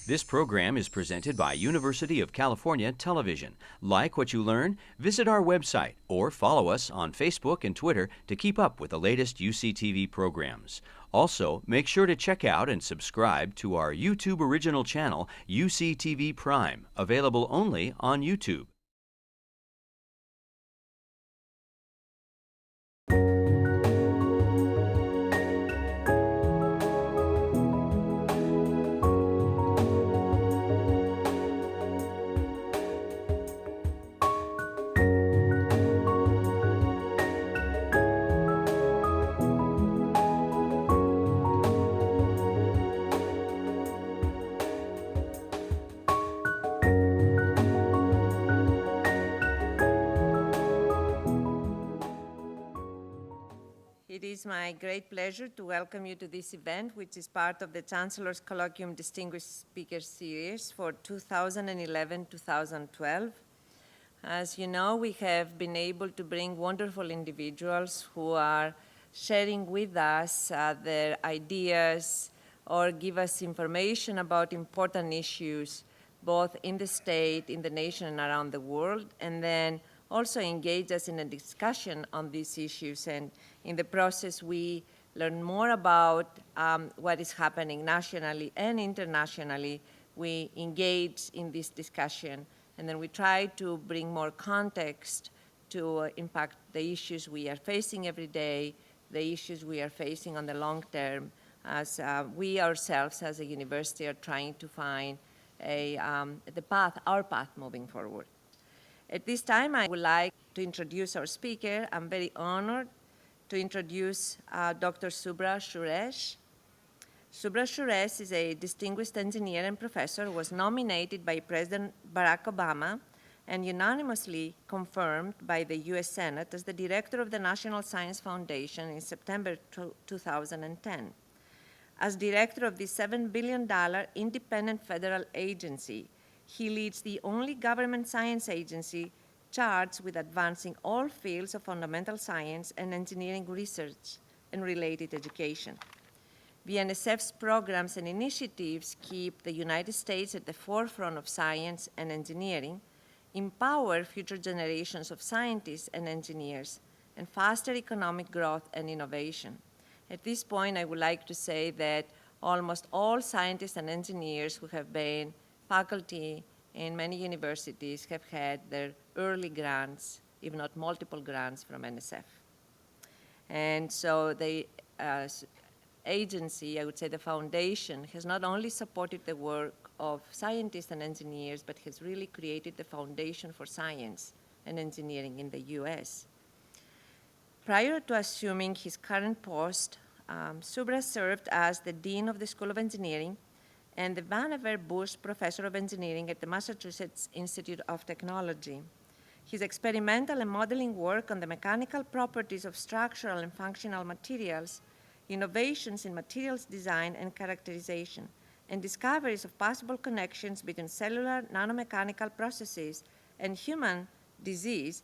This program is presented by University of California Television. Like what you learn? Visit our website or follow us on Facebook and Twitter to keep up with the latest UCTV programs. Also, make sure to check out and subscribe to our YouTube original channel, UCTV Prime, available only on YouTube. It is my great pleasure to welcome you to this event, which is part of the Chancellor's Colloquium Distinguished Speaker Series for 2011-2012. As you know, we have been able to bring wonderful individuals who are sharing with us their ideas or give us information about important issues, both in the state, in the nation, and around the world, and then also engage us in a discussion on these issues. And in the process, we learn more about what is happening nationally and internationally. We engage in this discussion, and then we try to bring more context to impact the issues we are facing every day, the issues we are facing on the long term, as we ourselves as a university are trying to find our path moving forward. At this time, I would like to introduce our speaker. I'm very honored to introduce Dr. Subra Suresh. Subra Suresh is a distinguished engineer and professor who was nominated by President Barack Obama and unanimously confirmed by the US Senate as the director of the National Science Foundation in September 2010. As director of the $7 billion independent federal agency, he leads the only government science agency charged with advancing all fields of fundamental science and engineering research and related education. The NSF's programs and initiatives keep the United States at the forefront of science and engineering, empower future generations of scientists and engineers, and foster economic growth and innovation. At this point, I would like to say that almost all scientists and engineers who have been faculty in many universities have had their early grants, if not multiple grants, from NSF. And so the agency, I would say the foundation, has not only supported the work of scientists and engineers, but has really created the foundation for science and engineering in the US. Prior to assuming his current post, Subra served as the Dean of the School of Engineering and the Vannevar Bush Professor of Engineering at the Massachusetts Institute of Technology. His experimental and modeling work on the mechanical properties of structural and functional materials, innovations in materials design and characterization, and discoveries of possible connections between cellular nanomechanical processes and human disease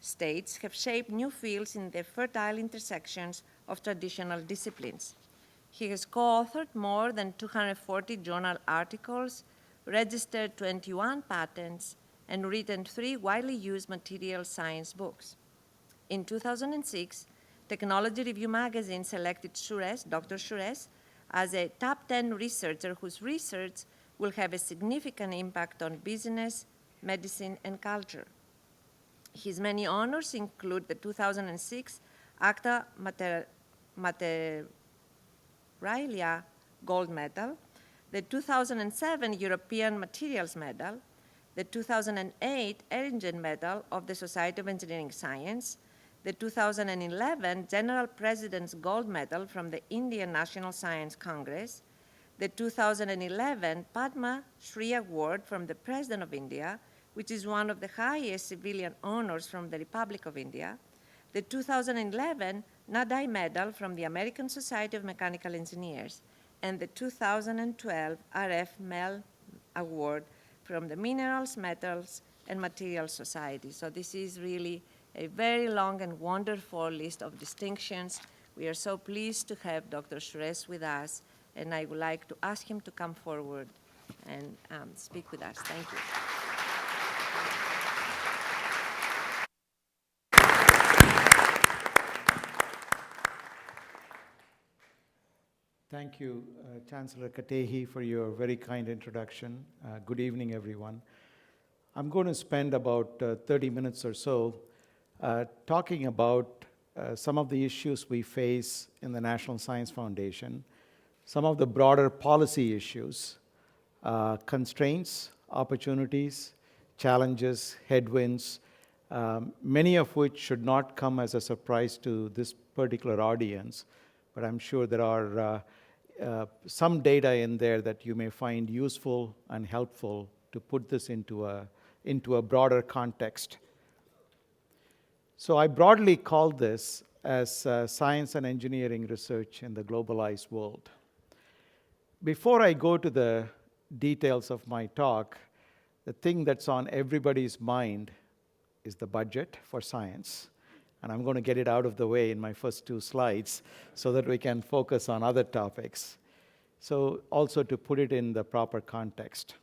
states have shaped new fields in the fertile intersections of traditional disciplines. He has co-authored more than 240 journal articles, registered 21 patents, and written 3 widely used material science books. In 2006, Technology Review magazine selected Dr. Suresh, as a top 10 researcher whose research will have a significant impact on business, medicine, and culture. His many honors include the 2006 Acta Materialia Gold Medal, the 2007 European Materials Medal, the 2008 Ehringen Medal of the Society of Engineering Science, the 2011 General President's Gold Medal from the Indian National Science Congress, the 2011 Padma Shri Award from the President of India, which is one of the highest civilian honors from the Republic of India, the 2011 Nadai Medal from the American Society of Mechanical Engineers, and the 2012 RF Mel Award from the Minerals, Metals, and Materials Society. So this is really a very long and wonderful list of distinctions. We are so pleased to have Dr. Suresh with us, and I would like to ask him to come forward and speak with us. Thank you. Thank you, Chancellor Katehi, for your very kind introduction. Good evening, everyone. I'm going to spend about 30 minutes or so talking about some of the issues we face in the National Science Foundation, some of the broader policy issues, constraints, opportunities, challenges, headwinds, many of which should not come as a surprise to this particular audience, but I'm sure there are some data in there that you may find useful and helpful to put this into a broader context. So I broadly call this as science and engineering research in the globalized world. Before I go to the details of my talk, the thing that's on everybody's mind is the budget for science. And I'm going to get it out of the way in my first 2 slides so that we can focus on other topics. So also to put it in the proper context.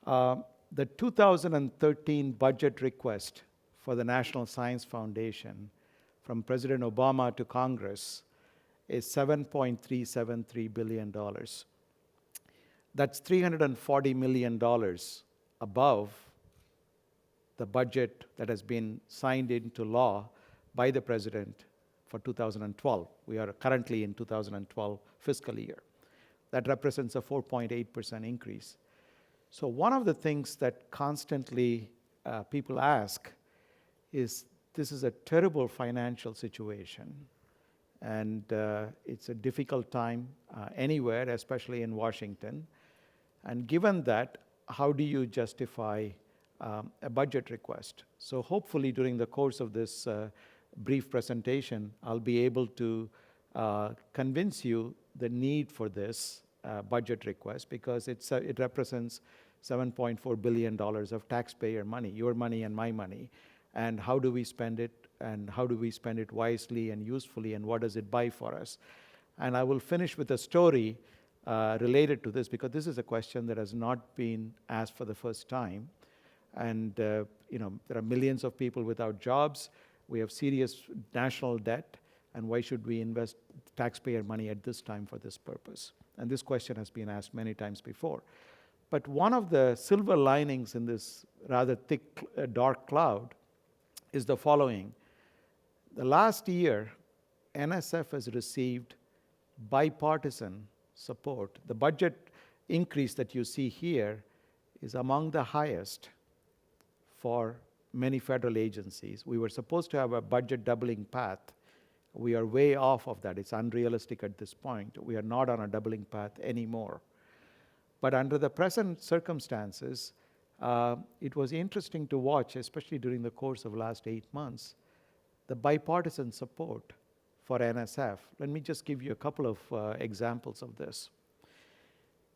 The 2013 budget request for the National Science Foundation from President Obama to Congress is $7.373 billion. That's $340 million above the budget that has been signed into law by the President for 2012. We are currently in 2012 fiscal year. That represents a 4.8% increase. So one of the things that constantly people ask is, this is a terrible financial situation, and it's a difficult time anywhere, especially in Washington. And given that, how do you justify a budget request? So hopefully during the course of this brief presentation, I'll be able to convince you the need for this budget request, because it represents $7.4 billion of taxpayer money, your money and my money. And how do we spend it, and how do we spend it wisely and usefully, and what does it buy for us? And I will finish with a story related to this, because this is a question that has not been asked for the first time. And there are millions of people without jobs. We have serious national debt, and why should we invest taxpayer money at this time for this purpose? And this question has been asked many times before. But one of the silver linings in this rather thick, dark cloud is the following. The last year, NSF has received bipartisan support. The budget increase that you see here is among the highest for many federal agencies. We were supposed to have a budget doubling path. We are way off of that. It's unrealistic at this point. We are not on a doubling path anymore. But under the present circumstances, it was interesting to watch, especially during the course of the last 8 months, the bipartisan support for NSF. Let me just give you a couple of examples of this.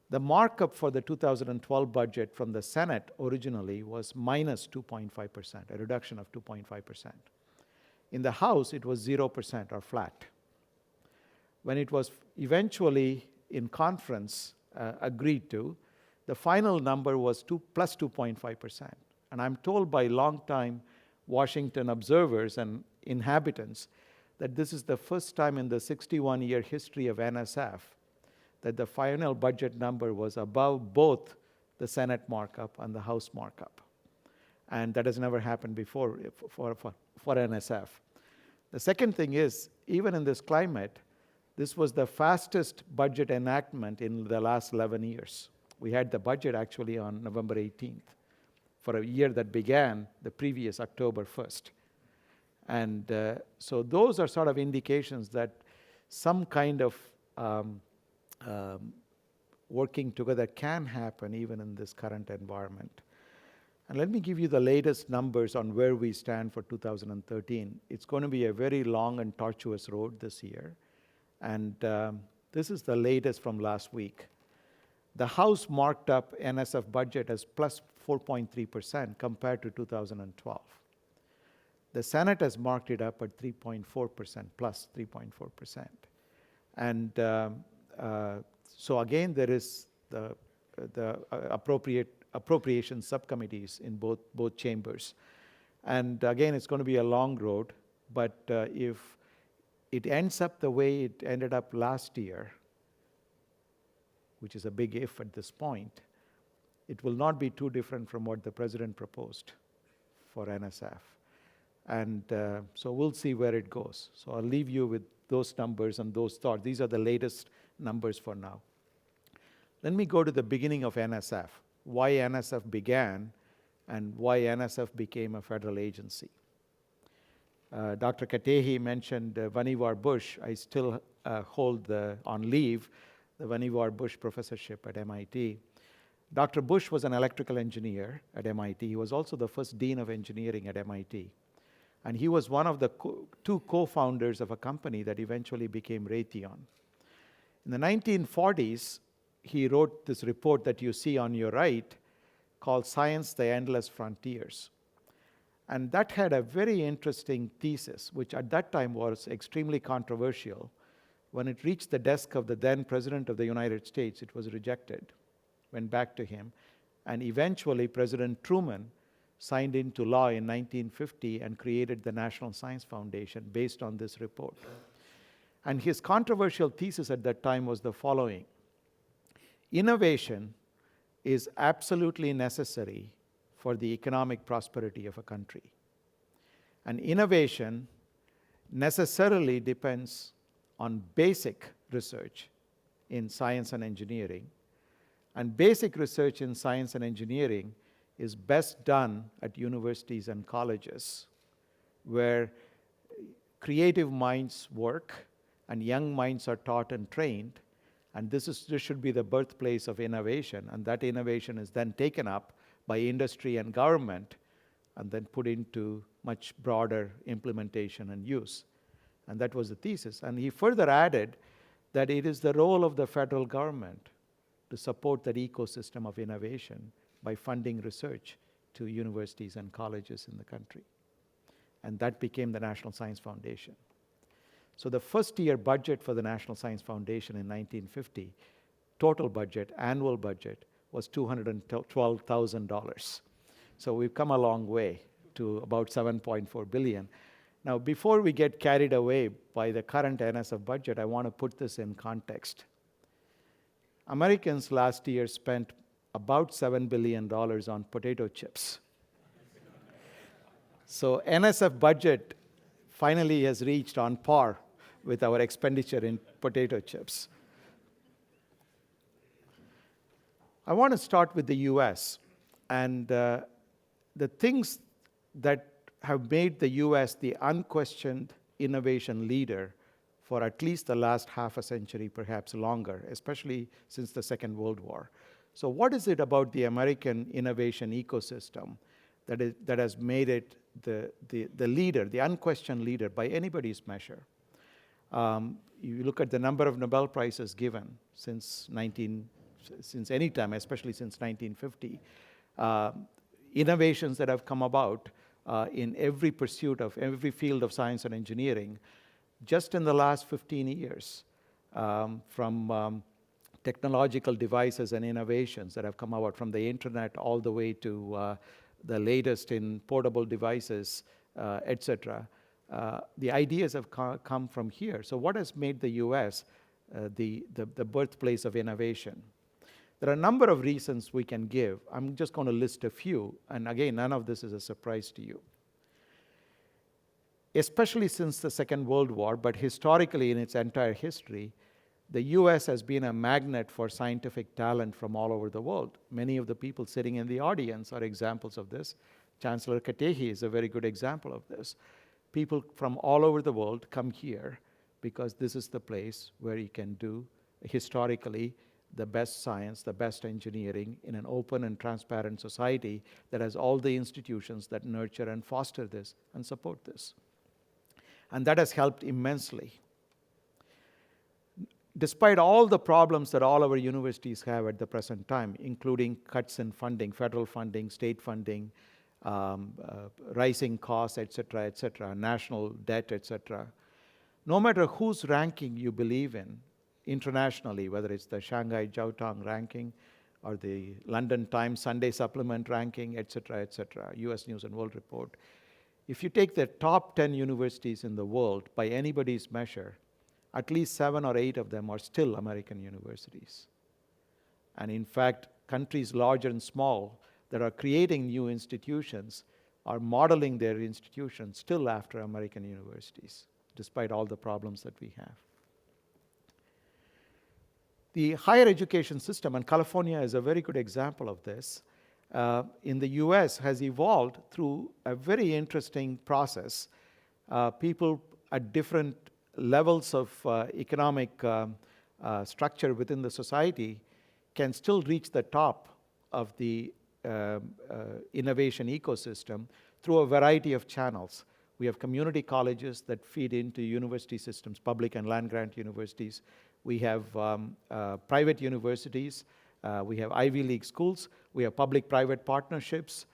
The markup for the 2012 budget from the Senate originally was minus 2.5%, a reduction of 2.5%. In the House, it was 0% or flat. When it was eventually in conference agreed to, the final number was plus 2.5%. And I'm told by longtime Washington observers and inhabitants that this is the first time in the 61-year history of NSF that the final budget number was above both the Senate markup and the House markup. And that has never happened before for NSF. The second thing is, even in this climate, this was the fastest budget enactment in the last 11 years. We had the budget actually on November 18th for a year that began the previous October 1st. And so those are sort of indications that some kind of working together can happen even in this current environment. And let me give you the latest numbers on where we stand for 2013. It's going to be a very long and tortuous road this year. And this is the latest from last week. The House marked up NSF budget as plus 4.3% compared to 2012. The Senate has marked it up at 3.4%, plus 3.4%. And so again, there is the appropriation subcommittees in both chambers. And again, it's going to be a long road, but if it ends up the way it ended up last year, which is a big if at this point, it will not be too different from what the president proposed for NSF. And so we'll see where it goes. So I'll leave you with those numbers and those thoughts. These are the latest numbers for now. Let me go to the beginning of NSF, why NSF began and why NSF became a federal agency. Dr. Katehi mentioned Vannevar Bush. I still hold on leave the Vannevar Bush Professorship at MIT. Dr. Bush was an electrical engineer at MIT. He was also the first dean of engineering at MIT. And he was one of the two co-founders of a company that eventually became Raytheon. In the 1940s, he wrote this report that you see on your right called Science, the Endless Frontiers. And that had a very interesting thesis, which at that time was extremely controversial. When it reached the desk of the then President of the United States, it was rejected, went back to him. And eventually, President Truman signed into law in 1950 and created the National Science Foundation based on this report. And his controversial thesis at that time was the following: innovation is absolutely necessary for the economic prosperity of a country. And innovation necessarily depends on basic research in science and engineering. And basic research in science and engineering is best done at universities and colleges, where creative minds work and young minds are taught and trained. And this should be the birthplace of innovation. And that innovation is then taken up by industry and government and then put into much broader implementation and use. And that was the thesis. And he further added that it is the role of the federal government to support that ecosystem of innovation by funding research to universities and colleges in the country. And that became the National Science Foundation. So the first year budget for the National Science Foundation in 1950, total budget, annual budget, was $212,000. So we've come a long way to about $7.4 billion. Now, before we get carried away by the current NSF budget, I want to put this in context. Americans last year spent about $7 billion on potato chips. So NSF budget finally has reached on par with our expenditure in potato chips. I want to start with the US. And the things that have made the US the unquestioned innovation leader for at least the last half a century, perhaps longer, especially since the Second World War. So what is it about the American innovation ecosystem that has made it the leader, the unquestioned leader by anybody's measure? You look at the number of Nobel Prizes given since any time, especially since 1950, innovations that have come about in every pursuit of every field of science and engineering, just in the last 15 years, from technological devices and innovations that have come about, from the internet all the way to the latest in portable devices, etc. The ideas have come from here. So what has made the US the birthplace of innovation? There are a number of reasons we can give. I'm just going to list a few. And again, none of this is a surprise to you. Especially since the Second World War, but historically in its entire history, the US has been a magnet for scientific talent from all over the world. Many of the people sitting in the audience are examples of this. Chancellor Katehi is a very good example of this. People from all over the world come here because this is the place where you can do, historically, the best science, the best engineering in an open and transparent society that has all the institutions that nurture and foster this and support this. And that has helped immensely. Despite all the problems that all our universities have at the present time, including cuts in funding, federal funding, state funding, rising costs, etc., national debt, etc., no matter whose ranking you believe in, internationally, whether it's the Shanghai Jiaotong ranking or the London Times Sunday Supplement ranking, et cetera, US News and World Report. If you take the top 10 universities in the world by anybody's measure, at least 7 or 8 of them are still American universities. And in fact, countries large and small that are creating new institutions are modeling their institutions still after American universities, despite all the problems that we have. The higher education system, and California is a very good example of this, in the US has evolved through a very interesting process. People at different levels of economic structure within the society can still reach the top of the innovation ecosystem through a variety of channels. We have community colleges that feed into university systems, public and land-grant universities. We have private universities. We have Ivy League schools. We have public-private partnerships.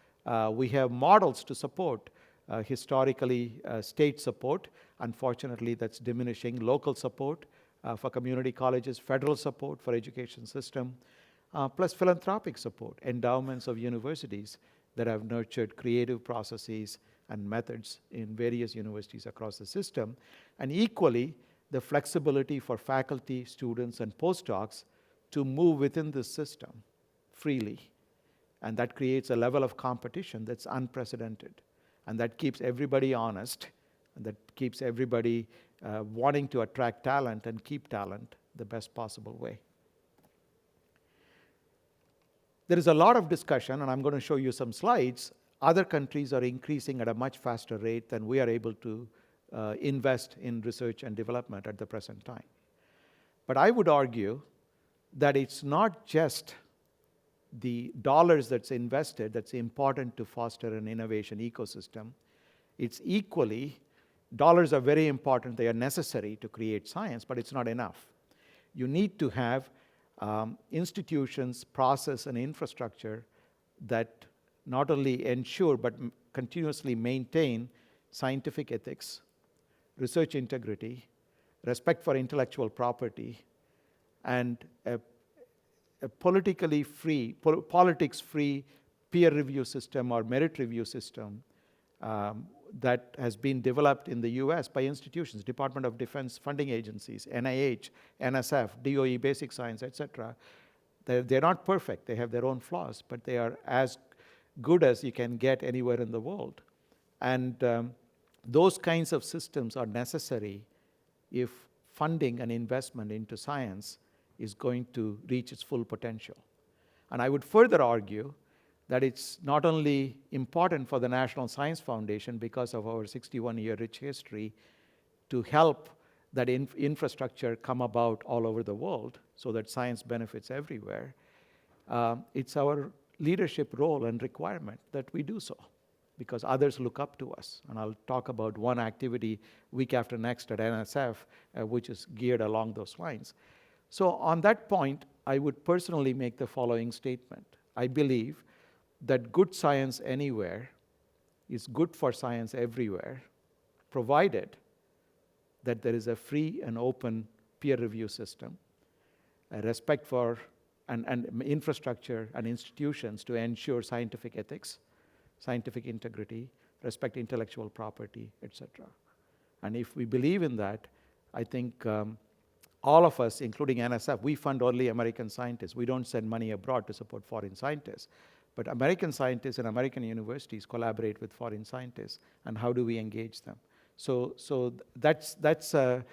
We have models to support, historically state support. Unfortunately, that's diminishing. Local support for community colleges, federal support for education system, plus philanthropic support, endowments of universities that have nurtured creative processes and methods in various universities across the system. And equally, the flexibility for faculty, students, and postdocs to move within this system freely. And that creates a level of competition that's unprecedented. And that keeps everybody honest, and that keeps everybody wanting to attract talent and keep talent the best possible way. There is a lot of discussion, and I'm going to show you some slides. Other countries are increasing at a much faster rate than we are able to invest in research and development at the present time. But I would argue that it's not just the dollars that's invested that's important to foster an innovation ecosystem. It's equally, dollars are very important, they are necessary to create science, but it's not enough. You need to have institutions, process, and infrastructure that not only ensure but continuously maintain scientific ethics, research integrity, respect for intellectual property, and a politically free, politics-free peer review system or merit review system that has been developed in the US by institutions, Department of Defense funding agencies, NIH, NSF, DOE basic science, etc. They're not perfect, they have their own flaws, but they are as good as you can get anywhere in the world. And those kinds of systems are necessary if funding and investment into science is going to reach its full potential. And I would further argue that it's not only important for the National Science Foundation because of our 61-year rich history to help that infrastructure come about all over the world so that science benefits everywhere. It's our leadership role and requirement that we do so because others look up to us. And I'll talk about one activity week after next at NSF, which is geared along those lines. So on that point, I would personally make the following statement. I believe that good science anywhere is good for science everywhere, provided that there is a free and open peer review system, a respect for and infrastructure and institutions to ensure scientific ethics, scientific integrity, respect intellectual property, etc. And if we believe in that, I think all of us, including NSF, we fund only American scientists. We don't send money abroad to support foreign scientists. But American scientists and American universities collaborate with foreign scientists, and how do we engage them? So that's a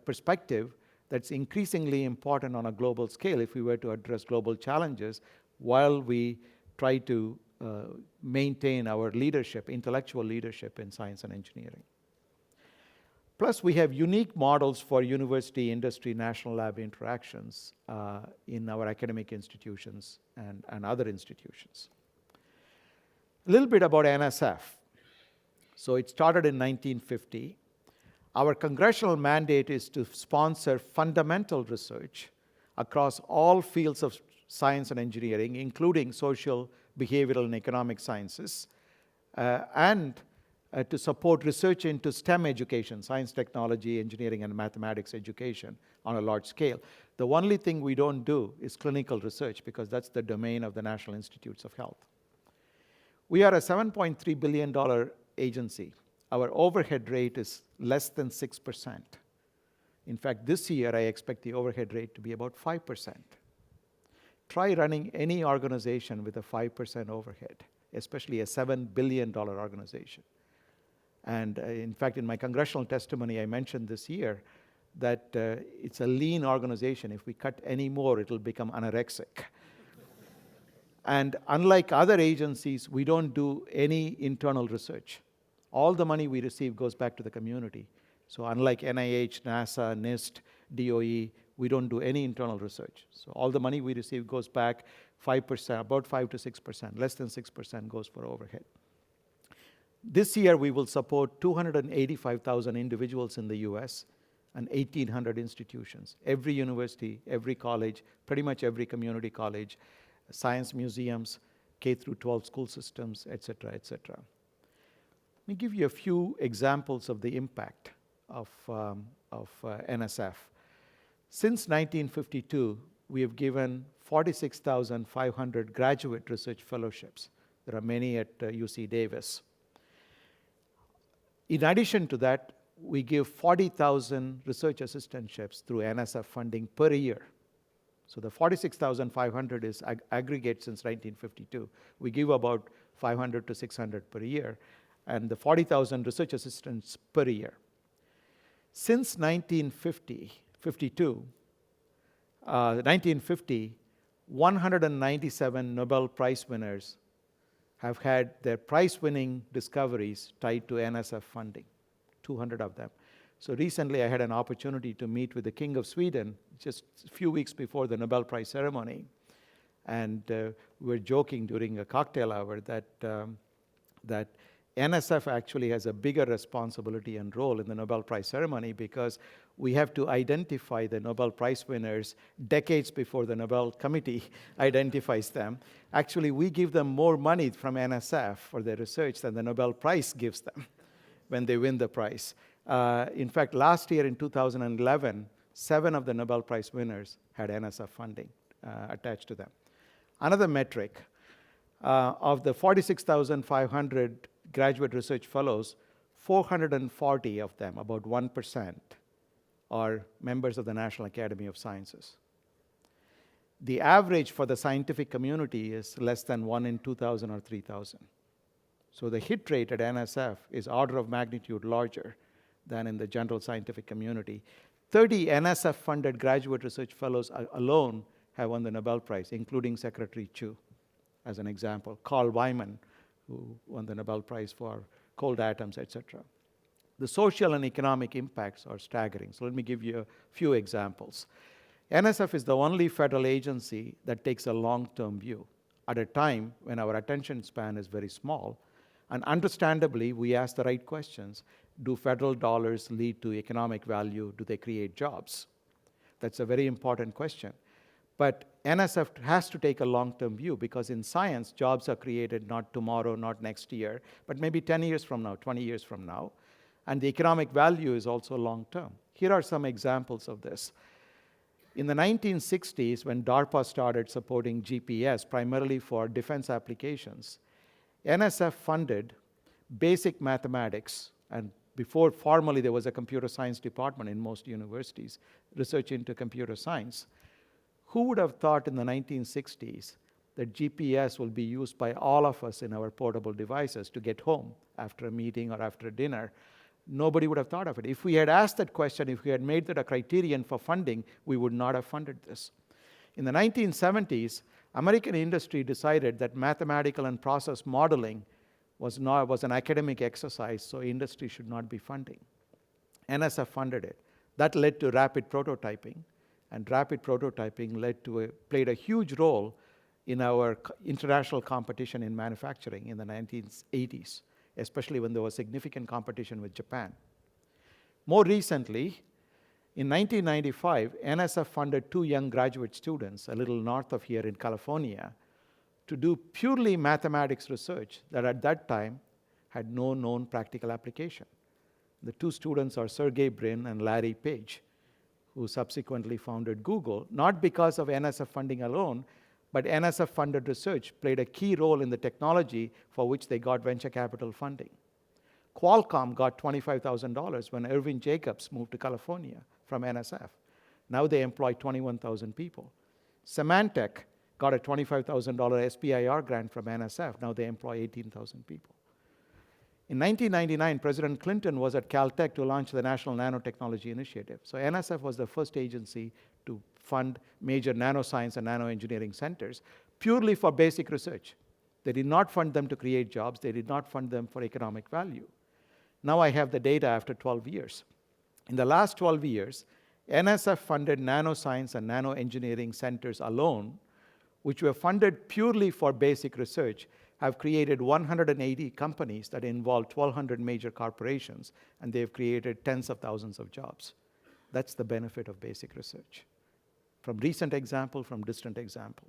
perspective that's increasingly important on a global scale if we were to address global challenges while we try to maintain our leadership, intellectual leadership in science and engineering. Plus, we have unique models for university, industry, national lab interactions in our academic institutions and other institutions. A little bit about NSF. So it started in 1950. Our congressional mandate is to sponsor fundamental research across all fields of science and engineering, including social, behavioral, and economic sciences, and to support research into STEM education, science, technology, engineering, and mathematics education on a large scale. The only thing we don't do is clinical research because that's the domain of the National Institutes of Health. We are a $7.3 billion agency. Our overhead rate is less than 6%. In fact, this year I expect the overhead rate to be about 5%. Try running any organization with a 5% overhead, especially a $7 billion organization. And in fact, in my congressional testimony, I mentioned this year that it's a lean organization. If we cut any more, it'll become anorexic. And unlike other agencies, we don't do any internal research. All the money we receive goes back to the community. So unlike NIH, NASA, NIST, DOE, we don't do any internal research. So all the money we receive goes back 5%, about 5 to 6%, less than 6% goes for overhead. This year, we will support 285,000 individuals in the US and 1,800 institutions. Every university, every college, pretty much every community college, science museums, K through 12 school systems, et cetera, et cetera. Let me give you a few examples of the impact of NSF. Since 1952, we have given 46,500 graduate research fellowships. There are many at UC Davis. In addition to that, we give 40,000 research assistantships through NSF funding per year. So the 46,500 is aggregate since 1952. We give about 500 to 600 per year, and the 40,000 research assistants per year. Since 1950, 197 Nobel Prize winners have had their prize-winning discoveries tied to NSF funding, 200 of them. So recently I had an opportunity to meet with the King of Sweden just a few weeks before the Nobel Prize ceremony. And we were joking during a cocktail hour that NSF actually has a bigger responsibility and role in the Nobel Prize ceremony because we have to identify the Nobel Prize winners decades before the Nobel Committee identifies them. Actually, we give them more money from NSF for their research than the Nobel Prize gives them when they win the prize. In fact, last year in 2011, 7 of the Nobel Prize winners had NSF funding attached to them. Another metric, of the 46,500 graduate research fellows, 440 of them, about 1%, are members of the National Academy of Sciences. The average for the scientific community is less than 1 in 2,000 or 3,000. So the hit rate at NSF is order of magnitude larger than in the general scientific community. 30 NSF-funded graduate research fellows alone have won the Nobel Prize, including Secretary Chu, as an example. Carl Wyman, who won the Nobel Prize for cold atoms, etc. The social and economic impacts are staggering. So let me give you a few examples. NSF is the only federal agency that takes a long-term view at a time when our attention span is very small. And understandably, we ask the right questions. Do federal dollars lead to economic value? Do they create jobs? That's a very important question. But NSF has to take a long-term view because in science, jobs are created not tomorrow, not next year, but maybe 10 years from now, 20 years from now. And the economic value is also long-term. Here are some examples of this. In the 1960s, when DARPA started supporting GPS, primarily for defense applications, NSF funded basic mathematics, and before formally there was a computer science department in most universities, research into computer science. Who would have thought in the 1960s that GPS will be used by all of us in our portable devices to get home after a meeting or after dinner? Nobody would have thought of it. If we had asked that question, if we had made that a criterion for funding, we would not have funded this. In the 1970s, American industry decided that mathematical and process modeling was an academic exercise, so industry should not be funding. NSF funded it. That led to rapid prototyping, and rapid prototyping played a huge role in our international competition in manufacturing in the 1980s, especially when there was significant competition with Japan. More recently, in 1995, NSF funded 2 young graduate students a little north of here in California to do purely mathematics research that at that time had no known practical application. The two students are Sergey Brin and Larry Page, who subsequently founded Google, not because of NSF funding alone, but NSF-funded research played a key role in the technology for which they got venture capital funding. Qualcomm got $25,000 when Irving Jacobs moved to California from NSF. Now they employ 21,000 people. Symantec got a $25,000 SBIR grant from NSF. Now they employ 18,000 people. In 1999, President Clinton was at Caltech to launch the National Nanotechnology Initiative. So NSF was the first agency to fund major nanoscience and nanoengineering centers purely for basic research. They did not fund them to create jobs. They did not fund them for economic value. Now I have the data after 12 years. In the last 12 years, NSF funded nanoscience and nanoengineering centers alone, which were funded purely for basic research, have created 180 companies that involve 1,200 major corporations, and they've created tens of thousands of jobs. That's the benefit of basic research. From recent example, from distant example.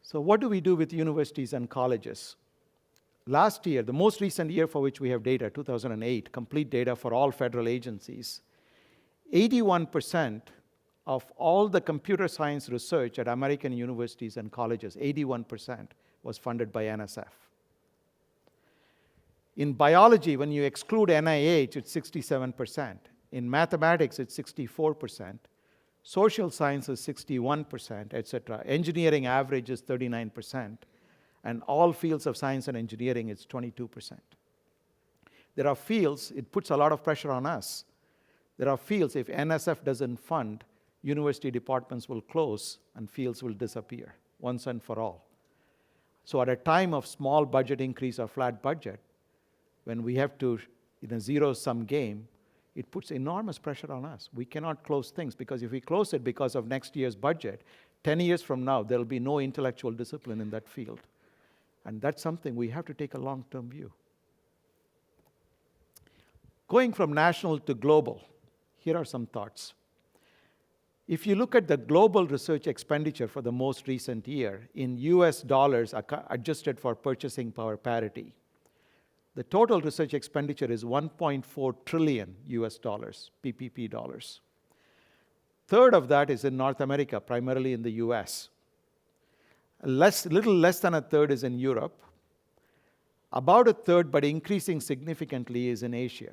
So what do we do with universities and colleges? Last year, the most recent year for which we have data, 2008, complete data for all federal agencies, 81% of all the computer science research at American universities and colleges, 81% was funded by NSF. In biology, when you exclude NIH, it's 67%. In mathematics, it's 64%. Social sciences, 61%, etc. Engineering average is 39%. And all fields of science and engineering, it's 22%. There are fields, it puts a lot of pressure on us. There are fields, if NSF doesn't fund, university departments will close and fields will disappear once and for all. So at a time of small budget increase or flat budget, when we have to, in a zero-sum game, it puts enormous pressure on us. We cannot close things, because if we close it because of next year's budget, 10 years from now, there will be no intellectual discipline in that field. And that's something we have to take a long-term view. Going from national to global, here are some thoughts. If you look at the global research expenditure for the most recent year, in US dollars adjusted for purchasing power parity, the total research expenditure is 1.4 trillion US dollars, PPP dollars. Third of that is in North America, primarily in the US. Little less than a third is in Europe. About a third, but increasing significantly, is in Asia.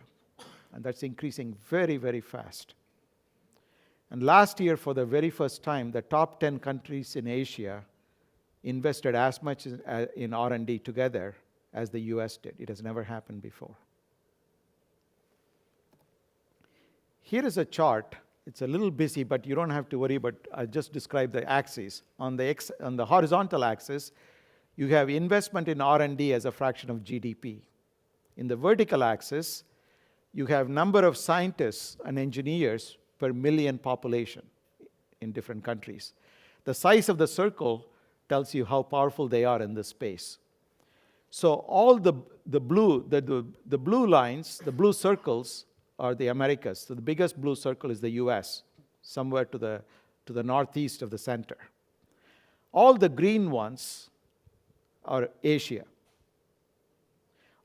And that's increasing very, very fast. And last year, for the very first time, the top 10 countries in Asia invested as much in R&D together as the US did. It has never happened before. Here is a chart. It's a little busy, but you don't have to worry, but I'll just describe the axes. On the horizontal axis, you have investment in R&D as a fraction of GDP. In the vertical axis, you have number of scientists and engineers per million population in different countries. The size of the circle tells you how powerful they are in this space. So all the blue lines, the blue circles, are the Americas. So the biggest blue circle is the US, somewhere to the northeast of the center. All the green ones are Asia.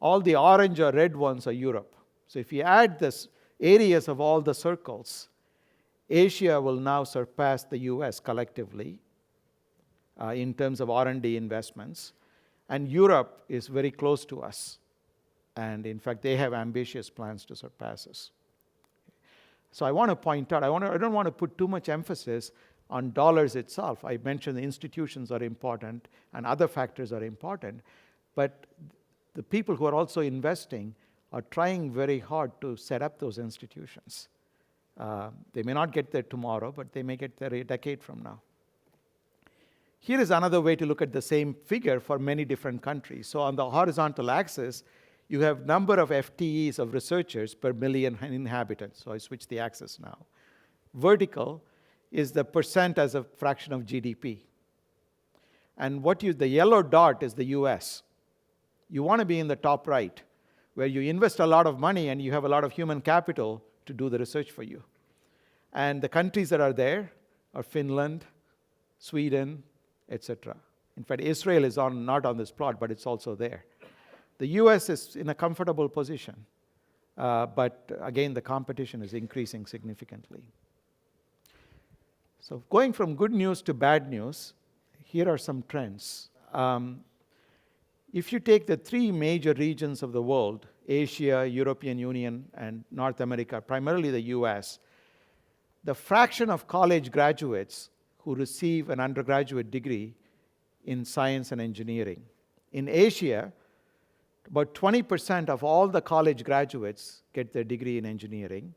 All the orange or red ones are Europe. So if you add this areas of all the circles, Asia will now surpass the US collectively in terms of R&D investments. And Europe is very close to us. And in fact, they have ambitious plans to surpass us. So I want to point out, I don't want to put too much emphasis on dollars itself. I mentioned the institutions are important and other factors are important. But the people who are also investing are trying very hard to set up those institutions. They may not get there tomorrow, but they may get there a decade from now. Here is another way to look at the same figure for many different countries. So on the horizontal axis, you have number of FTEs of researchers per million inhabitants. So I switch the axis now. Vertical is the percent as a fraction of GDP. And the yellow dot is the US. You want to be in the top right, where you invest a lot of money and you have a lot of human capital to do the research for you. And the countries that are there are Finland, Sweden, etc. In fact, Israel is not on this plot, but it's also there. The US is in a comfortable position, but again, the competition is increasing significantly. So going from good news to bad news, here are some trends. If you take the three major regions of the world, Asia, European Union, and North America, primarily the US, the fraction of college graduates who receive an undergraduate degree in science and engineering. In Asia, about 20% of all the college graduates get their degree in engineering,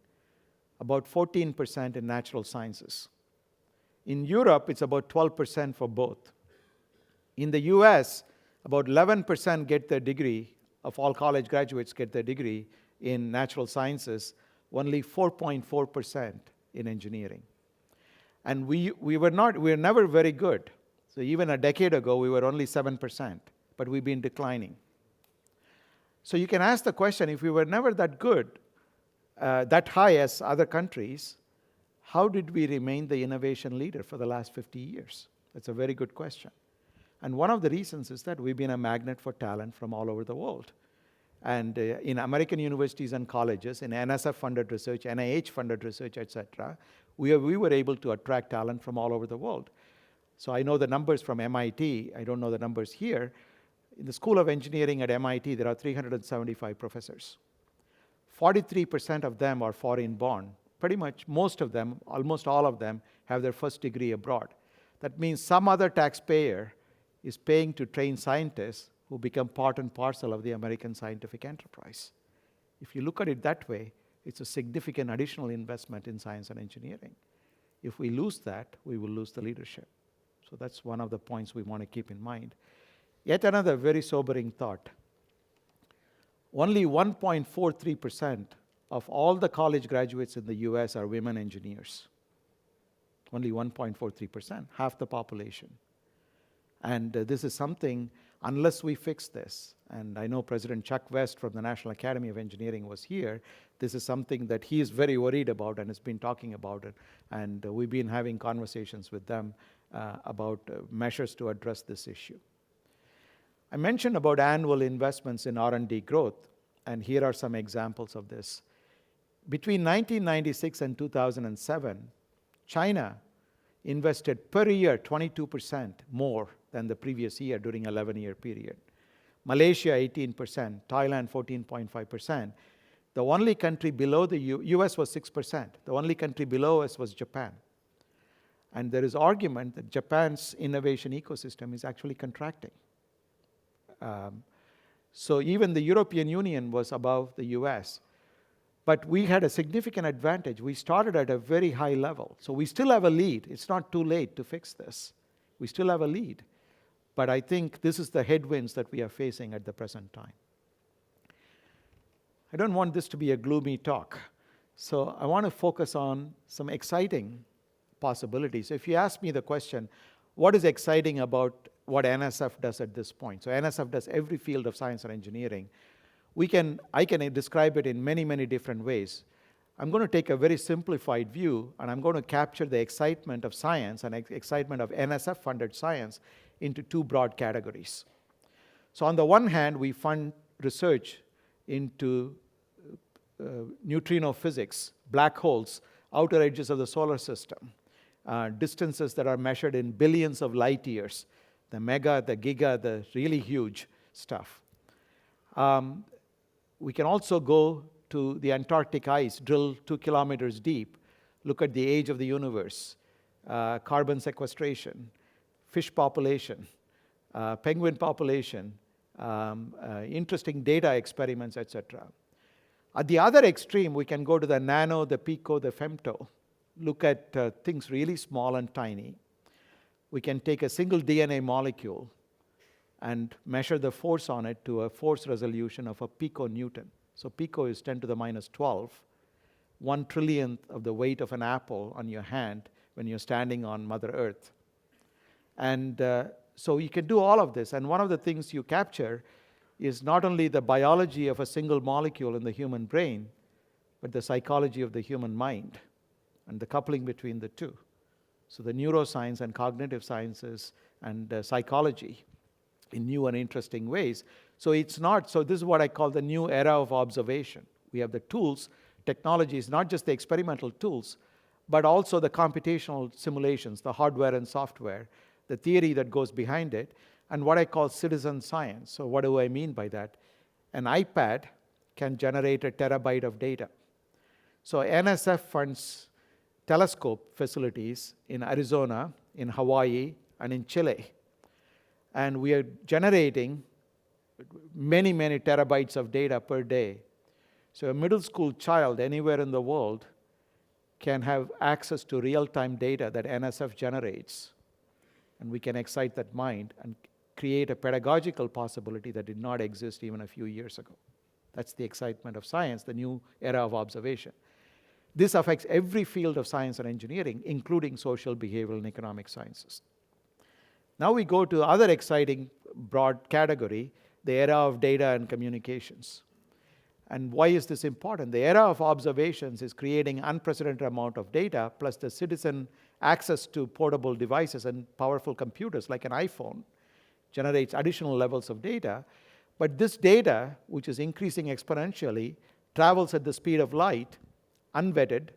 about 14% in natural sciences. In Europe, it's about 12% for both. In the US, about 11% get their degree, of all college graduates get their degree in natural sciences, only 4.4% in engineering. And we were never very good. So even a decade ago, we were only 7%, but we've been declining. So you can ask the question, if we were never that good, that high as other countries, how did we remain the innovation leader for the last 50 years? That's a very good question. And one of the reasons is that we've been a magnet for talent from all over the world. And in American universities and colleges, in NSF-funded research, NIH-funded research, etc., we were able to attract talent from all over the world. So I know the numbers from MIT. I don't know the numbers here. In the School of Engineering at MIT, there are 375 professors. 43% of them are foreign-born. Pretty much most of them, almost all of them, have their first degree abroad. That means some other taxpayer is paying to train scientists who become part and parcel of the American scientific enterprise. If you look at it that way, it's a significant additional investment in science and engineering. If we lose that, we will lose the leadership. So that's one of the points we want to keep in mind. Yet another very sobering thought. Only 1.43% of all the college graduates in the US are women engineers. Only 1.43%, half the population. And this is something, unless we fix this, and I know President Chuck West from the National Academy of Engineering was here, this is something that he is very worried about and has been talking about it. And we've been having conversations with them about measures to address this issue. I mentioned about annual investments in R&D growth, and here are some examples of this. Between 1996 and 2007, China invested per year 22% more than the previous year during an 11-year period. Malaysia, 18%, Thailand, 14.5%. The only country below the US was 6%. The only country below us was Japan. And there is argument that Japan's innovation ecosystem is actually contracting. So even the European Union was above the US. But we had a significant advantage. We started at a very high level. So we still have a lead. It's not too late to fix this. We still have a lead. But I think this is the headwinds that we are facing at the present time. I don't want this to be a gloomy talk. So I want to focus on some exciting possibilities. If you ask me the question, what is exciting about what NSF does at this point? So NSF does every field of science and engineering. I can describe it in many, many different ways. I'm going to take a very simplified view, and I'm going to capture the excitement of science and excitement of NSF-funded science into two broad categories. So on the one hand, we fund research into neutrino physics, black holes, outer edges of the solar system, distances that are measured in billions of light years, the mega, the giga, the really huge stuff. We can also go to the Antarctic ice, drill 2 kilometers deep, look at the age of the universe, carbon sequestration, fish population, penguin population, interesting data experiments, etc. At the other extreme, we can go to the nano, the pico, the femto, look at things really small and tiny. We can take a single DNA molecule and measure the force on it to a force resolution of a piconewton. So pico is 10 to the minus 12, 1 trillionth of the weight of an apple on your hand when you're standing on Mother Earth. And so you can do all of this. And one of the things you capture is not only the biology of a single molecule in the human brain, but the psychology of the human mind and the coupling between the two. So the neuroscience and cognitive sciences and psychology. in new and interesting ways. So it's not, so this is what I call the new era of observation. We have the tools, technologies, not just the experimental tools, but also the computational simulations, the hardware and software, the theory that goes behind it, and what I call citizen science. So what do I mean by that? An iPad can generate a terabyte of data. So NSF funds telescope facilities in Arizona, in Hawaii, and in Chile. And we are generating many, many terabytes of data per day. So a middle school child anywhere in the world can have access to real-time data that NSF generates. And we can excite that mind and create a pedagogical possibility that did not exist even a few years ago. That's the excitement of science, the new era of observation. This affects every field of science and engineering, including social, behavioral, and economic sciences. Now we go to other exciting broad category, the era of data and communications. And why is this important? The era of observations is creating unprecedented amount of data, plus the citizen access to portable devices and powerful computers like an iPhone generates additional levels of data. But this data, which is increasing exponentially, travels at the speed of light, unvetted,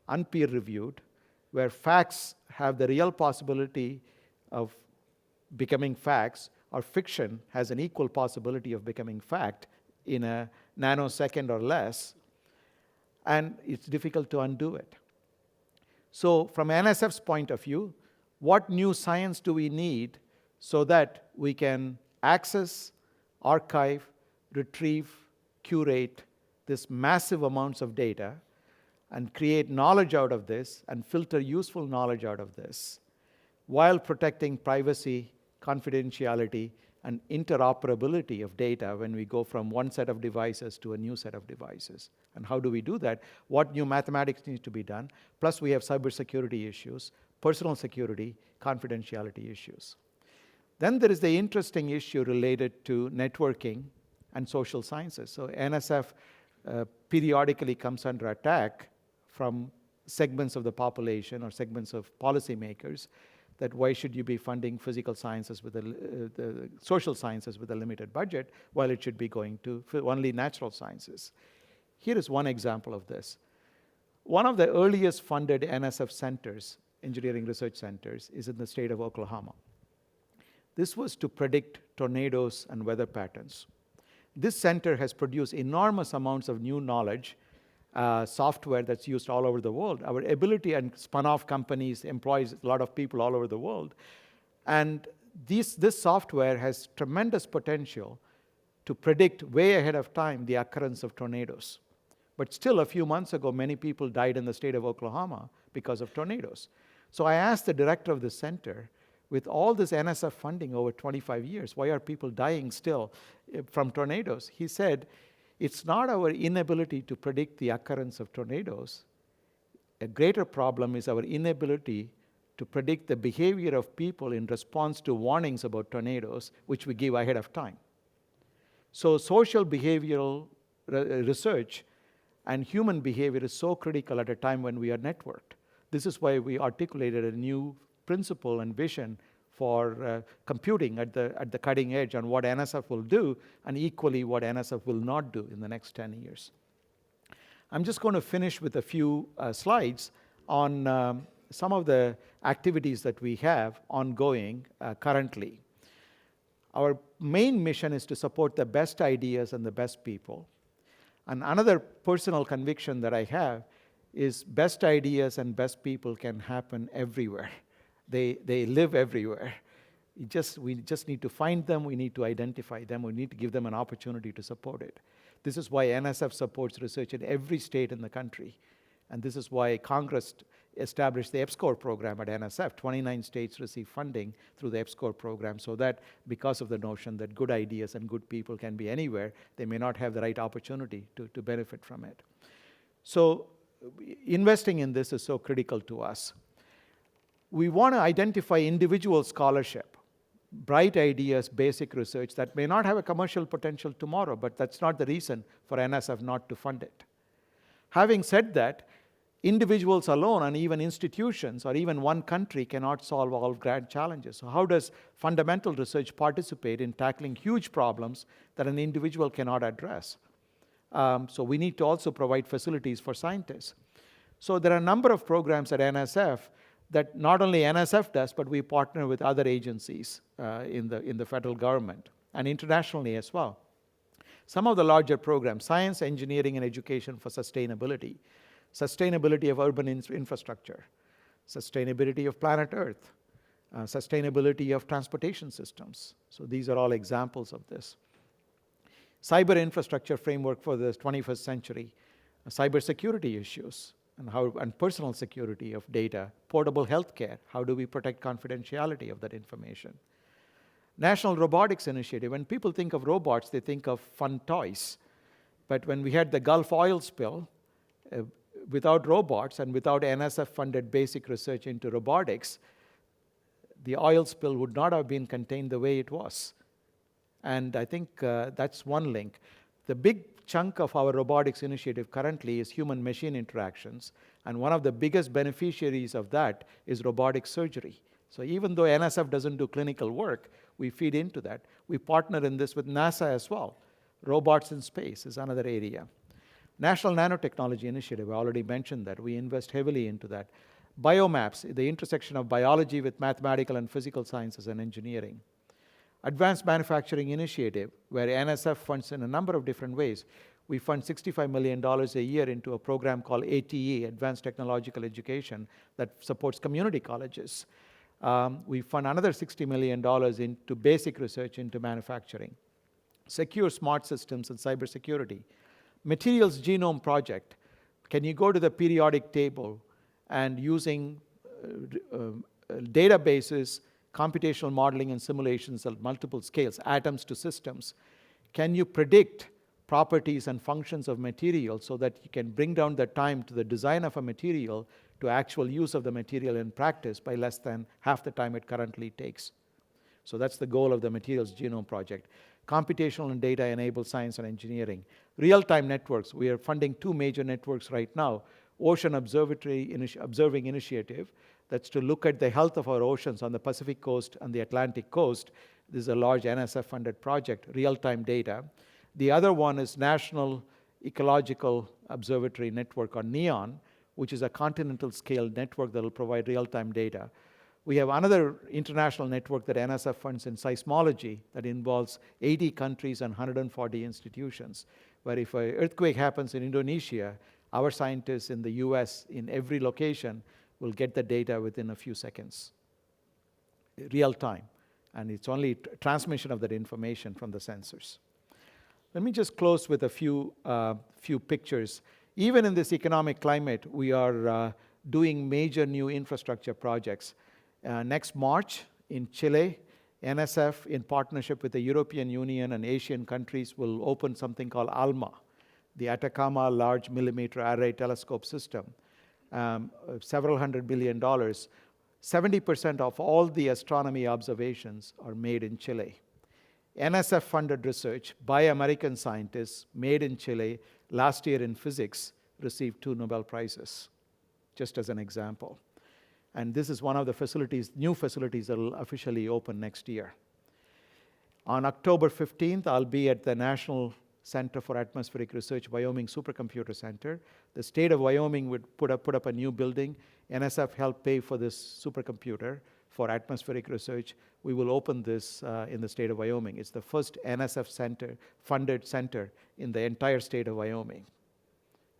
unpeer-reviewed, where facts have the real possibility of becoming facts, or fiction has an equal possibility of becoming fact in a nanosecond or less, and it's difficult to undo it. So from NSF's point of view, what new science do we need so that we can access, archive, retrieve, curate this massive amounts of data and create knowledge out of this and filter useful knowledge out of this while protecting privacy, confidentiality, and interoperability of data when we go from one set of devices to a new set of devices. And how do we do that? What new mathematics needs to be done? Plus we have cybersecurity issues, personal security, confidentiality issues. Then there is the interesting issue related to networking and social sciences. So NSF periodically comes under attack from segments of the population or segments of policymakers that why should you be funding physical sciences with the social sciences with a limited budget while it should be going to only natural sciences. Here is one example of this. One of the earliest funded NSF centers, engineering research centers, is in the state of Oklahoma. This was to predict tornadoes and weather patterns. This center has produced enormous amounts of new knowledge, software that's used all over the world. Our ability, and spun off companies, employs a lot of people all over the world. And this software has tremendous potential to predict way ahead of time the occurrence of tornadoes. But still, a few months ago, many people died in the state of Oklahoma because of tornadoes. So I asked the director of the center, with all this NSF funding over 25 years, why are people dying still from tornadoes? He said, it's not our inability to predict the occurrence of tornadoes. A greater problem is our inability to predict the behavior of people in response to warnings about tornadoes, which we give ahead of time. So social behavioral research and human behavior is so critical at a time when we are networked. This is why we articulated a new principle and vision for computing at the cutting edge on what NSF will do, and equally what NSF will not do in the next 10 years. I'm just going to finish with a few slides on some of the activities that we have ongoing currently. Our main mission is to support the best ideas and the best people. And another personal conviction that I have is best ideas and best people can happen everywhere. They live everywhere. We just need to find them, we need to identify them, we need to give them an opportunity to support it. This is why NSF supports research in every state in the country. And this is why Congress established the EPSCoR program at NSF. 29 states receive funding through the EPSCoR program, so that because of the notion that good ideas and good people can be anywhere, they may not have the right opportunity to benefit from it. So investing in this is so critical to us. We want to identify individual scholarship, bright ideas, basic research that may not have a commercial potential tomorrow, but that's not the reason for NSF not to fund it. Having said that, individuals alone and even institutions or even one country cannot solve all grand challenges. So how does fundamental research participate in tackling huge problems that an individual cannot address? So we need to also provide facilities for scientists. So there are a number of programs at NSF that not only NSF does, but we partner with other agencies in the federal government and internationally as well. Some of the larger programs: science, engineering, and education for sustainability, sustainability of urban infrastructure, sustainability of planet Earth, sustainability of transportation systems. So these are all examples of this. Cyber infrastructure framework for the 21st century, cybersecurity issues, and personal security of data, portable healthcare, how do we protect confidentiality of that information? National Robotics Initiative. When people think of robots, they think of fun toys. But when we had the Gulf oil spill, without robots and without NSF-funded basic research into robotics, the oil spill would not have been contained the way it was. And I think that's one link. The big chunk of our robotics initiative currently is human-machine interactions, and one of the biggest beneficiaries of that is robotic surgery. So even though NSF doesn't do clinical work, we feed into that. We partner in this with NASA as well. Robots in space is another area. National Nanotechnology Initiative, I already mentioned that. We invest heavily into that. Biomaps, the intersection of biology with mathematical and physical sciences and engineering. Advanced Manufacturing Initiative, where NSF funds in a number of different ways. We fund $65 million a year into a program called ATE, Advanced Technological Education, that supports community colleges. We fund another $60 million into basic research into manufacturing. Secure smart systems and cybersecurity. Materials Genome Project. Can you go to the periodic table and using databases, computational modeling and simulations at multiple scales, atoms to systems, can you predict properties and functions of materials so that you can bring down the time to the design of a material to actual use of the material in practice by less than half the time it currently takes? So that's the goal of the Materials Genome Project. Computational and data-enabled science and engineering. Real-time networks. We are funding 2 major networks right now. Ocean Observing Initiative, that's to look at the health of our oceans on the Pacific coast and the Atlantic coast. This is a large NSF-funded project, real-time data. The other one is National Ecological Observatory Network, or NEON, which is a continental scale network that will provide real-time data. We have another international network that NSF funds in seismology that involves 80 countries and 140 institutions, where if an earthquake happens in Indonesia, our scientists in the US, in every location, will get the data within a few seconds, real time. And it's only transmission of that information from the sensors. Let me just close with a few pictures. Even in this economic climate, we are doing major new infrastructure projects. Next March in Chile, NSF, in partnership with the European Union and Asian countries, will open something called ALMA, the Atacama Large Millimeter Array Telescope System. Several $100 billion. 70% of all the astronomy observations are made in Chile. NSF-funded research by American scientists made in Chile last year in physics received 2 Nobel Prizes, just as an example. And this is one of the facilities, new facilities that will officially open next year. On October 15th, I'll be at the National Center for Atmospheric Research, Wyoming Supercomputer Center. The state of Wyoming would put up a new building. NSF helped pay for this supercomputer for atmospheric research. We will open this in the state of Wyoming. It's the first NSF funded center in the entire state of Wyoming.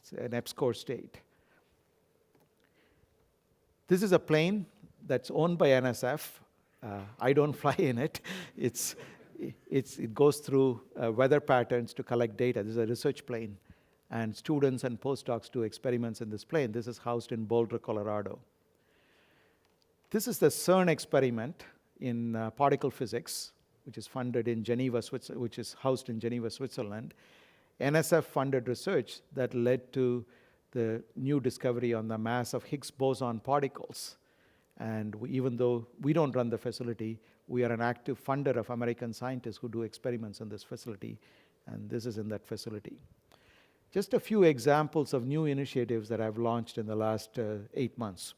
It's an EPSCoR state. This is a plane that's owned by NSF. I don't fly in it. It goes through weather patterns to collect data. This is a research plane, and students and postdocs do experiments in this plane. This is housed in Boulder, Colorado. This is the CERN experiment in particle physics, which is funded in Geneva, which is housed in Geneva, Switzerland. NSF-funded research that led to the new discovery on the mass of Higgs boson particles. And even though we don't run the facility, we are an active funder of American scientists who do experiments in this facility, and this is in that facility. Just a few examples of new initiatives that I've launched in the last 8 months.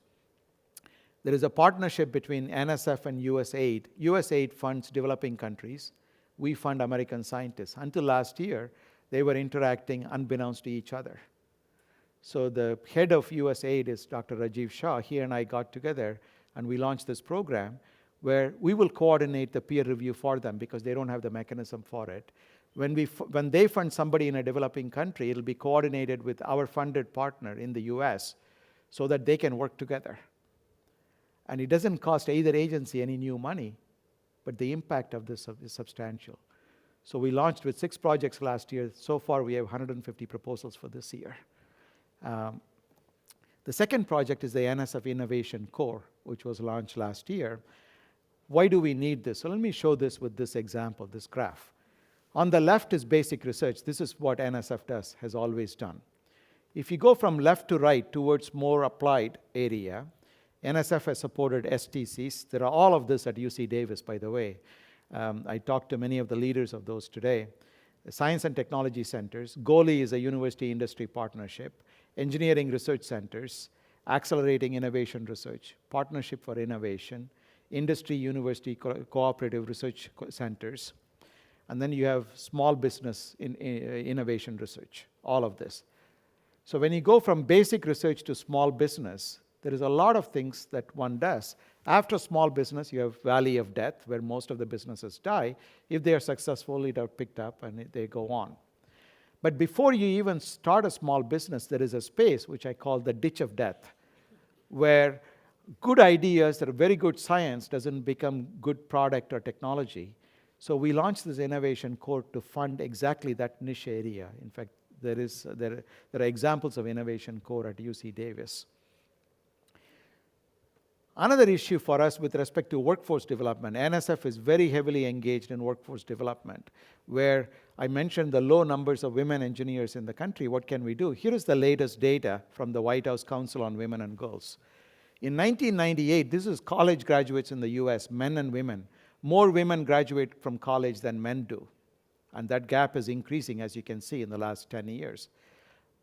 There is a partnership between NSF and USAID. USAID funds developing countries. We fund American scientists. Until last year, they were interacting unbeknownst to each other. So the head of USAID is Dr. Rajiv Shah. He and I got together and we launched this program where we will coordinate the peer review for them because they don't have the mechanism for it. When they fund somebody in a developing country, it'll be coordinated with our funded partner in the US so that they can work together. And it doesn't cost either agency any new money, but the impact of this is substantial. So we launched with 6 projects last year. So far, we have 150 proposals for this year. The second project is the NSF Innovation Corps, which was launched last year. Why do we need this? So let me show this with this example, this graph. On the left is basic research. This is what NSF has always done. If you go from left to right towards more applied area, NSF has supported STCs. There are all of this at UC Davis, by the way. I talked to many of the leaders of those today. The Science and Technology Centers. GOLI is a university industry partnership. Engineering research centers. Accelerating innovation research. Partnership for innovation. Industry university cooperative research centers. And then you have small business innovation research. All of this. So when you go from basic research to small business, there is a lot of things that one does. After small business, you have valley of death, where most of the businesses die. If they are successful, it are picked up and they go on. But before you even start a small business, there is a space, which I call the ditch of death, where good ideas that are very good science doesn't become good product or technology. So we launched this Innovation Corps to fund exactly that niche area. In fact, there are examples of Innovation Corps at UC Davis. Another issue for us with respect to workforce development, NSF is very heavily engaged in workforce development, where I mentioned the low numbers of women engineers in the country. What can we do? Here is the latest data from the White House Council on Women and Girls. In 1998, this is college graduates in the US, men and women. More women graduate from college than men do. And that gap is increasing, as you can see, in the last 10 years.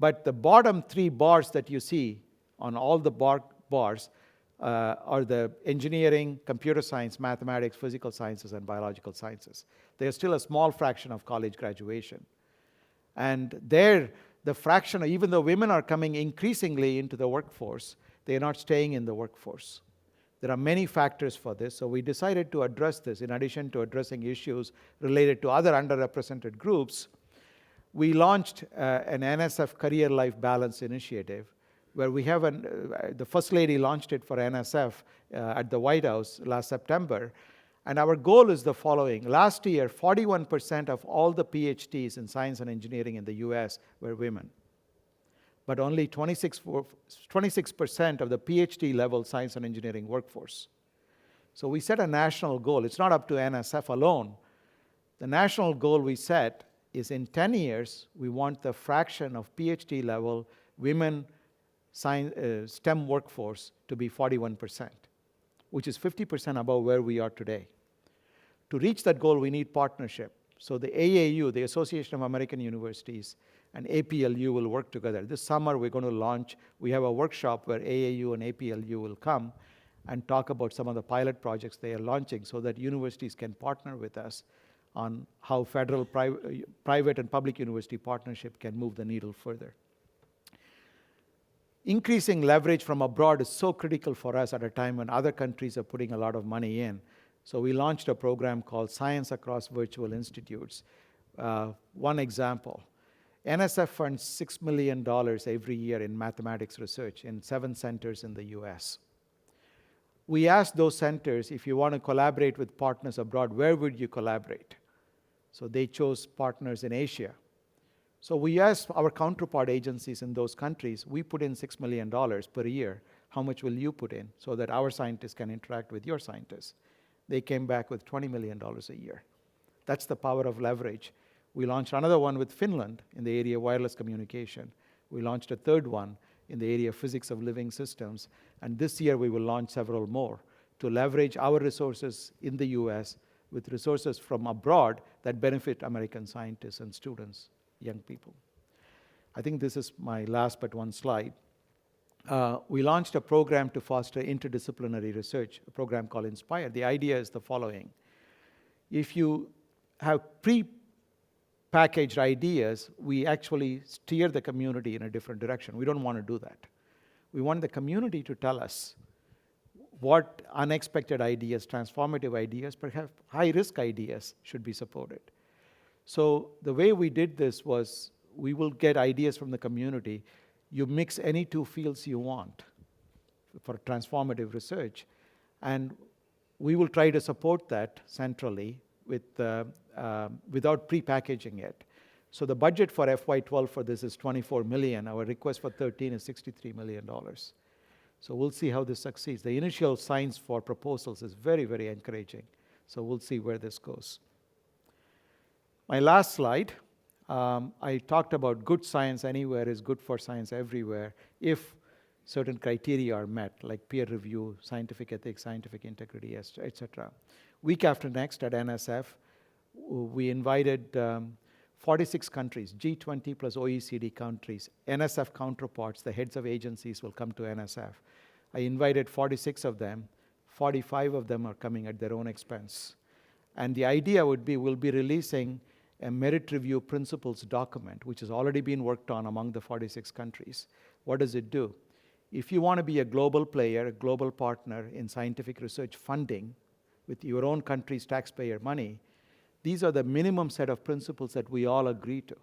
But the bottom 3 bars that you see on all the bars are the engineering, computer science, mathematics, physical sciences, and biological sciences. They are still a small fraction of college graduation. And there, the fraction, even though women are coming increasingly into the workforce, they are not staying in the workforce. There are many factors for this, so we decided to address this. In addition to addressing issues related to other underrepresented groups, we launched an NSF Career Life Balance Initiative, where we have the First Lady launched it for NSF at the White House last September. And our goal is the following. Last year, 41% of all the PhDs in science and engineering in the US were women. But only 26% of the PhD level science and engineering workforce. So we set a national goal. It's not up to NSF alone. The national goal we set is in 10 years, we want the fraction of PhD level women STEM workforce to be 41%, which is 50% above where we are today. To reach that goal, we need partnership. So the AAU, the Association of American Universities, and APLU will work together. This summer, we're going to launch, we have a workshop where AAU and APLU will come and talk about some of the pilot projects they are launching so that universities can partner with us on how federal, private, and public university partnership can move the needle further. Increasing leverage from abroad is so critical for us at a time when other countries are putting a lot of money in. So we launched a program called Science Across Virtual Institutes. One example, NSF funds $6 million every year in mathematics research in 7 centers in the US. We asked those centers, if you want to collaborate with partners abroad, where would you collaborate? So they chose partners in Asia. So we asked our counterpart agencies in those countries, we put in $6 million per year. How much will you put in so that our scientists can interact with your scientists? They came back with $20 million a year. That's the power of leverage. We launched another one with Finland in the area of wireless communication. We launched a third one in the area of physics of living systems. And this year we will launch several more to leverage our resources in the US with resources from abroad that benefit American scientists and students, young people. I think this is my last but one slide. We launched a program to foster interdisciplinary research, a program called Inspire. The idea is the following. If you have pre-packaged ideas, we actually steer the community in a different direction. We don't want to do that. We want the community to tell us what unexpected ideas, transformative ideas, perhaps high-risk ideas should be supported. So the way we did this was we will get ideas from the community. You mix any two fields you want for transformative research, and we will try to support that centrally without pre-packaging it. So the budget for FY12 for this is $24 million. Our request for 13 is $63 million. So we'll see how this succeeds. The initial signs for proposals is very, very encouraging. So we'll see where this goes. My last slide, I talked about good science anywhere is good for science everywhere if certain criteria are met, like peer review, scientific ethics, scientific integrity, etc. Week after next at NSF, we invited 46 countries, G20 plus OECD countries, NSF counterparts, the heads of agencies will come to NSF. I invited 46 of them. 45 of them are coming at their own expense. And the idea would be we'll be releasing a merit review principles document, which has already been worked on among the 46 countries. What does it do? If you want to be a global player, a global partner in scientific research funding with your own country's taxpayer money, these are the minimum set of principles that we all agree to.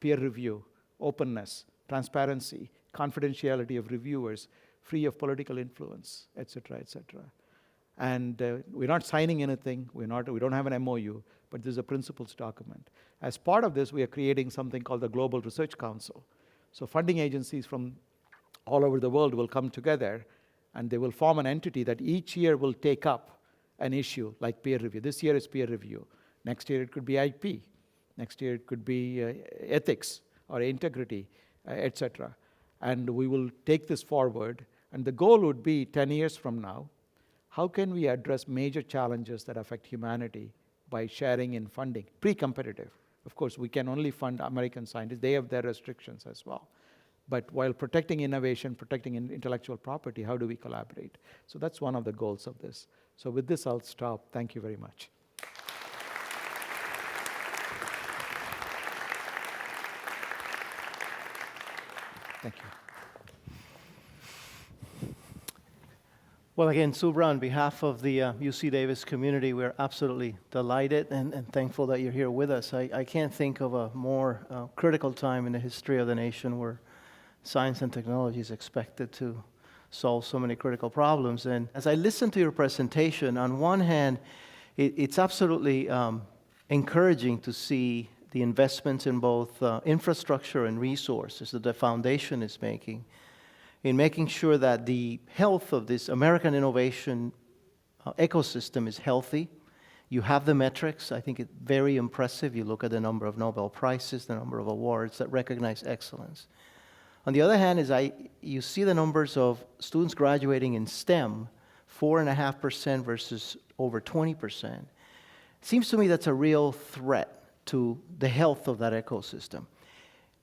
Peer review, openness, transparency, confidentiality of reviewers, free of political influence, etc., etc. And we're not signing anything, we don't have an MOU, but this is a principles document. As part of this, we are creating something called the Global Research Council. So funding agencies from all over the world will come together, and they will form an entity that each year will take up an issue like peer review. This year is peer review. Next year it could be IP. Next year it could be ethics or integrity, etc. And we will take this forward. And the goal would be 10 years from now, how can we address major challenges that affect humanity by sharing in funding? Pre-competitive. Of course, we can only fund American scientists. They have their restrictions as well. But while protecting innovation, protecting intellectual property, how do we collaborate? So that's one of the goals of this. So with this, I'll stop. Thank you very much. Thank you. Well, again, Subra, on behalf of the UC Davis community, we're absolutely delighted and thankful that you're here with us. I can't think of a more critical time in the history of the nation where science and technology is expected to solve so many critical problems. And as I listened to your presentation, on one hand, it's absolutely encouraging to see the investments in both infrastructure and resources that the foundation is making in making sure that the health of this American innovation ecosystem is healthy. You have the metrics. I think it's very impressive. You look at the number of Nobel Prizes, the number of awards that recognize excellence. On the other hand, you see the numbers of students graduating in STEM, 4.5% versus over 20%. Seems to me that's a real threat to the health of that ecosystem.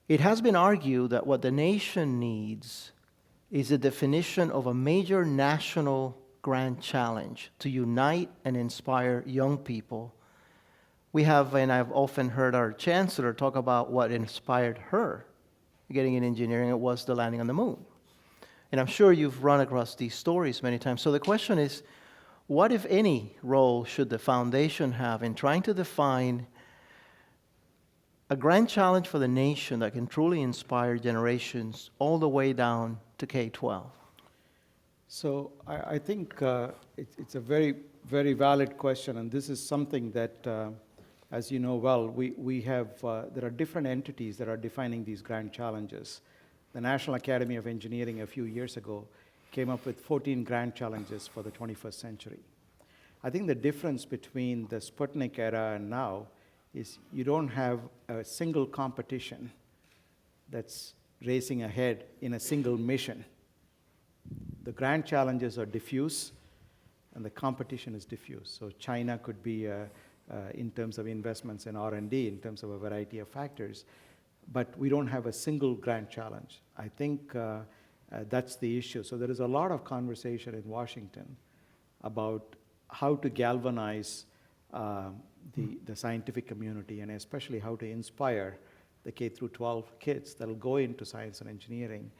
It has been argued that what the nation needs is a definition of a major national grand challenge to unite and inspire young people. We have, and I've often heard our Chancellor talk about what inspired her getting in engineering. It was the landing on the moon. And I'm sure you've run across these stories many times. So the question is, what, if any, role should the foundation have in trying to define a grand challenge for the nation that can truly inspire generations all the way down to K-12? So I think it's a very, very valid question, and this is something that, as you know well, we have, there are different entities that are defining these grand challenges. The National Academy of Engineering a few years ago came up with 14 grand challenges for the 21st century. I think the difference between the Sputnik era and now is you don't have a single competition that's racing ahead in a single mission. The grand challenges are diffuse, and the competition is diffuse. So China could be, in terms of investments in R&D, in terms of a variety of factors. but we don't have a single grant challenge. I think that's the issue. So there is a lot of conversation in Washington about how to galvanize the scientific community, and especially how to inspire the K through 12 kids that will go into science and engineering.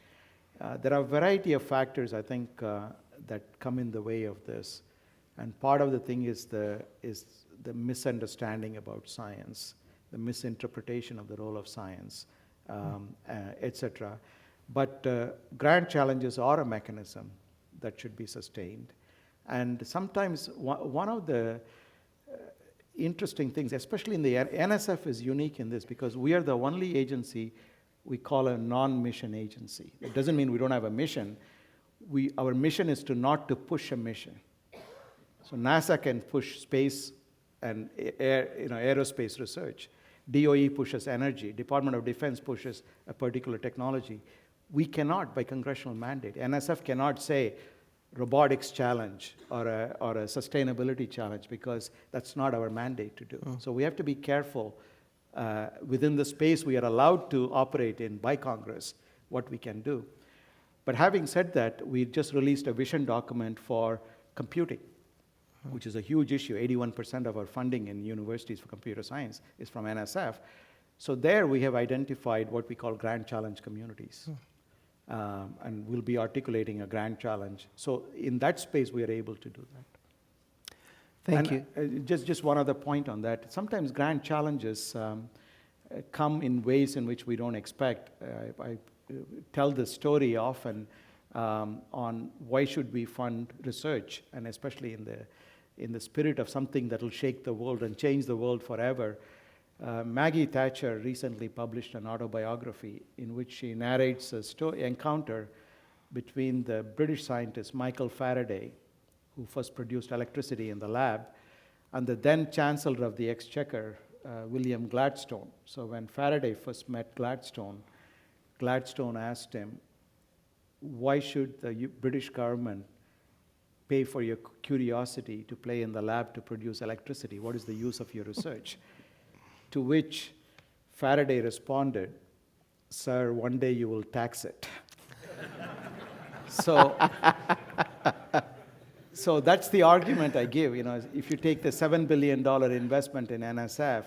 There are a variety of factors, I think, that come in the way of this. And part of the thing is the misunderstanding about science, the misinterpretation of the role of science, etc. But grant challenges are a mechanism that should be sustained. And sometimes one of the interesting things, especially in the NSF is unique in this because we are the only agency we call a non-mission agency. It doesn't mean we don't have a mission. Our mission is not to push a mission. So NASA can push space and aerospace research. DOE pushes energy. Department of Defense pushes a particular technology. We cannot by congressional mandate. NSF cannot say robotics challenge or a sustainability challenge because that's not our mandate to do. So we have to be careful within the space we are allowed to operate in by Congress what we can do. But having said that, we just released a vision document for computing, which is a huge issue. 81% of our funding in universities for computer science is from NSF. So there we have identified what we call grant challenge communities. And we'll be articulating a grant challenge. So in that space, we are able to do that. Thank you. Just one other point on that. Sometimes grant challenges come in ways in which we don't expect. I tell this story often on why should we fund research, and especially in the spirit of something that will shake the world and change the world forever. Maggie Thatcher recently published an autobiography in which she narrates a encounter between the British scientist Michael Faraday, who first produced electricity in the lab, and the then Chancellor of the Exchequer, William Gladstone. So when Faraday first met Gladstone asked him, why should the British government pay for your curiosity to play in the lab to produce electricity? What is the use of your research? To which Faraday responded, sir, one day you will tax it. So that's the argument I give. If you take the $7 billion investment in NSF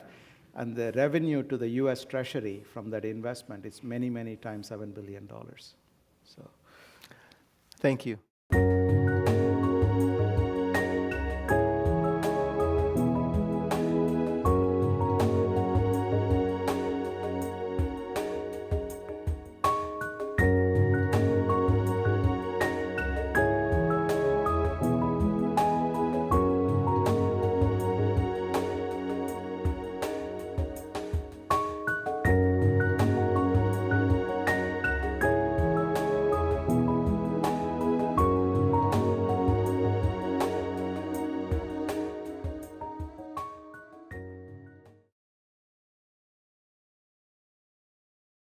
and the revenue to the US Treasury from that investment, it's many, many times $7 billion. So, Thank you.